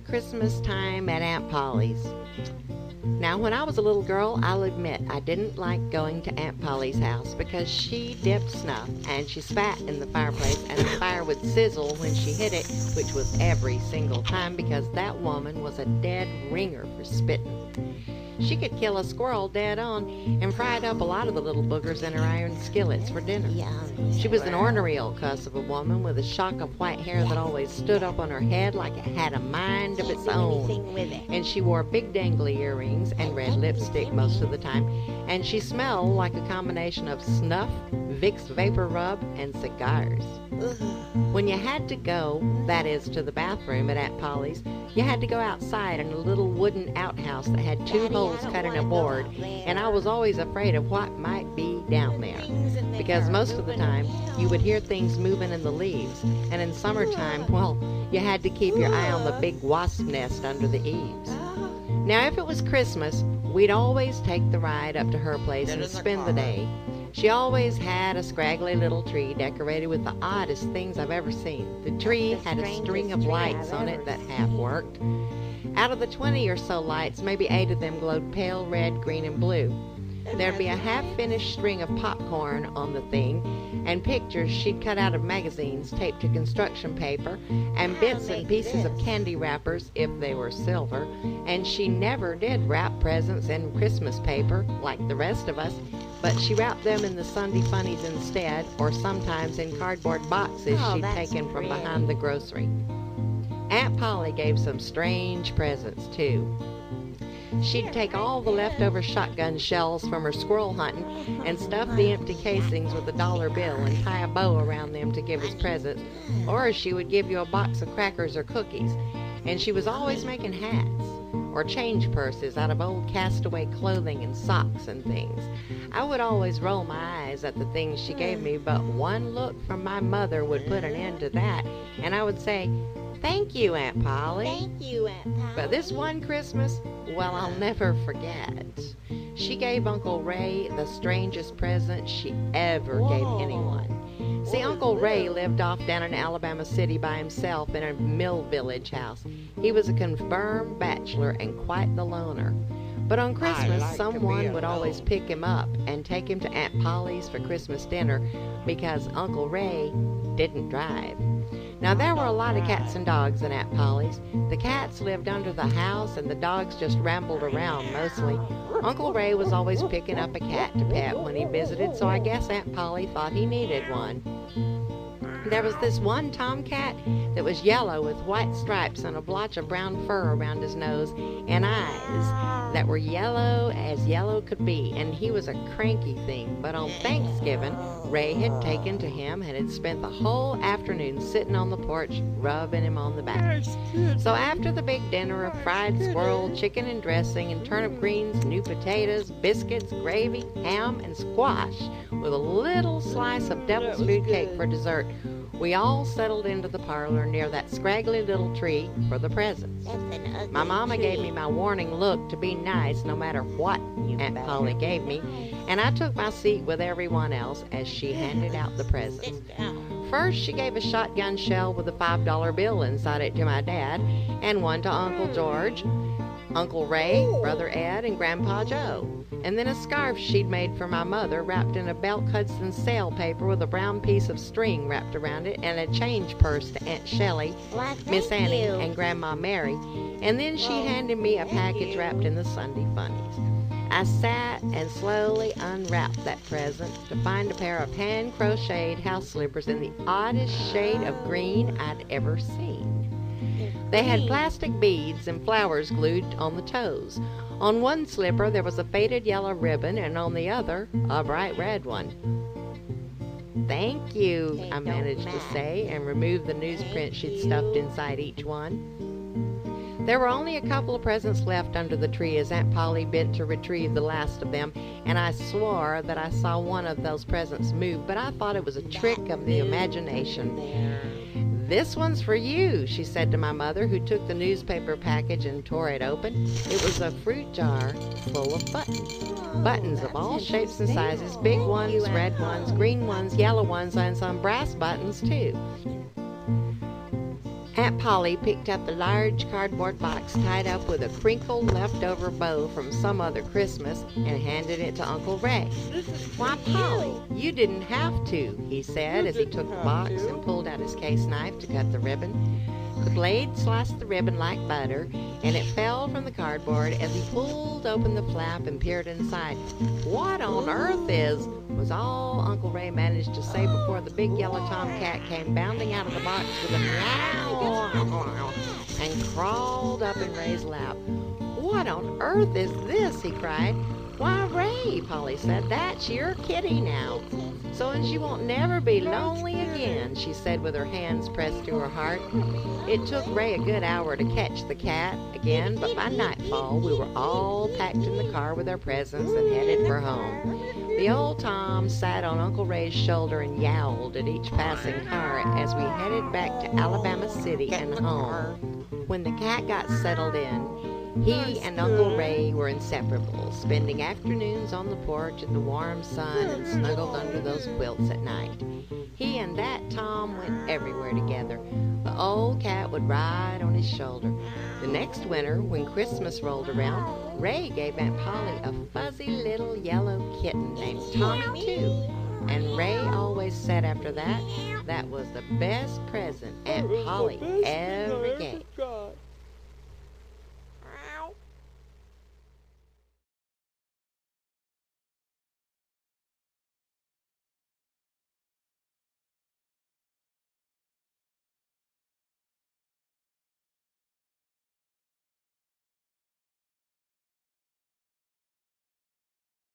Christmas time at Aunt Polly's. Now, when I was a little girl, I'll admit I didn't like going to Aunt Polly's house because she dipped snuff and she spat in the fireplace and the fire would sizzle when she hit it, which was every single time because that woman was a dead ringer for spitting. She could kill a squirrel dead on and fried up a lot of the little boogers in her iron skillets for dinner. She was an ornery old cuss of a woman with a shock of white hair that always stood up on her head like it had a mind of its own. And she wore big dangly earrings and red lipstick most of the time. And she smelled like a combination of snuff, Vicks Vapor Rub, and cigars. When you had to go, that is, to the bathroom at Aunt Polly's, you had to go outside in a little wooden outhouse that had two holes cut in a board, and I was always afraid of what might be down there, because most of the time you would hear things moving in the leaves, and in summertime, well, you had to keep your eye on the big wasp nest under the eaves. Now, if it was Christmas, we'd always take the ride up to her place and spend the day. She always had a scraggly little tree decorated with the oddest things I've ever seen. The tree had a string of lights on it that half worked. Out of the 20 or so lights, maybe 8 of them glowed pale red, green, and blue. There'd be a half-finished string of popcorn on the thing, and pictures she'd cut out of magazines taped to construction paper, and bits and pieces of candy wrappers, if they were silver, and she never did wrap presents in Christmas paper, like the rest of us, but she wrapped them in the Sunday funnies instead, or sometimes in cardboard boxes she'd taken from behind the grocery. Aunt Polly gave some strange presents, too. She'd take all the leftover shotgun shells from her squirrel hunting and stuff the empty casings with a dollar bill and tie a bow around them to give as presents, or she would give you a box of crackers or cookies. And she was always making hats or change purses out of old castaway clothing and socks and things. I would always roll my eyes at the things she gave me, but one look from my mother would put an end to that, and I would say, "Thank you, Aunt Polly." Thank you, Aunt Polly. But this one Christmas, well, I'll never forget. She gave Uncle Ray the strangest present she ever gave anyone. See, Uncle Ray lived off down in Alabama City by himself in a mill village house. He was a confirmed bachelor and quite the loner. But on Christmas, someone would always pick him up and take him to Aunt Polly's for Christmas dinner because Uncle Ray didn't drive. Now, there were a lot of cats and dogs in Aunt Polly's. The cats lived under the house and the dogs just rambled around mostly. Uncle Ray was always picking up a cat to pet when he visited, so I guess Aunt Polly thought he needed one. There was this one tomcat that was yellow with white stripes and a blotch of brown fur around his nose and eyes that were yellow as yellow could be, and he was a cranky thing. But on Thanksgiving, Ray had taken to him and had spent the whole afternoon sitting on the porch rubbing him on the back. So after the big dinner of fried squirrel, chicken and dressing, and turnip greens, new potatoes, biscuits, gravy, ham, and squash, with a little slice of devil's food cake for dessert, we all settled into the parlor near that scraggly little tree for the presents. My mama gave me my warning look to be nice no matter what Aunt Polly gave me, and I took my seat with everyone else as she handed out the presents. First, she gave a shotgun shell with a $5 bill inside it to my dad, and one to Uncle George, Uncle Ray, Brother Ed, and Grandpa Joe. And then a scarf she'd made for my mother wrapped in a Belk Hudson sail paper with a brown piece of string wrapped around it, and a change purse to Aunt Shelley, Miss Annie, and Grandma Mary. And then she handed me a package wrapped in the Sunday funnies. I sat and slowly unwrapped that present to find a pair of hand-crocheted house slippers in the oddest shade of green I'd ever seen. They had plastic beads and flowers glued on the toes. On one slipper there was a faded yellow ribbon, and on the other a bright red one. "Thank you," I managed to say, and removed the newsprint she'd stuffed inside each one. There were only a couple of presents left under the tree as Aunt Polly bent to retrieve the last of them, and I swore that I saw one of those presents move, but I thought it was a trick of the imagination. "This one's for you," she said to my mother, who took the newspaper package and tore it open. It was a fruit jar full of buttons. Buttons of all shapes and sizes, big ones, red ones, green ones, yellow ones, and some brass buttons, too. Aunt Polly picked up the large cardboard box tied up with a crinkled leftover bow from some other Christmas and handed it to Uncle Ray. "Why, Polly, you didn't have to," he said as he took the box and pulled out his case knife to cut the ribbon. The blade sliced the ribbon like butter, and it fell from the cardboard as he pulled open the flap and peered inside. "What on earth was all Uncle Ray managed to say before the big yellow tomcat came bounding out of the box with a meow and crawled up in Ray's lap. "What on earth is this?" he cried. "Why, Ray," Polly said, "that's your kitty now. So as you won't never be lonely again," she said with her hands pressed to her heart. It took Ray a good hour to catch the cat again, but by nightfall we were all packed in the car with our presents and headed for home. The old Tom sat on Uncle Ray's shoulder and yowled at each passing car as we headed back to Alabama City and home. When the cat got settled in, he and Uncle Ray were inseparable, spending afternoons on the porch in the warm sun and snuggled under those quilts at night. He and that Tom went everywhere together. The old cat would ride on his shoulder. The next winter, when Christmas rolled around, Ray gave Aunt Polly a fuzzy little yellow kitten named Tommy, too. And Ray always said after that, that was the best present Aunt Polly ever gave.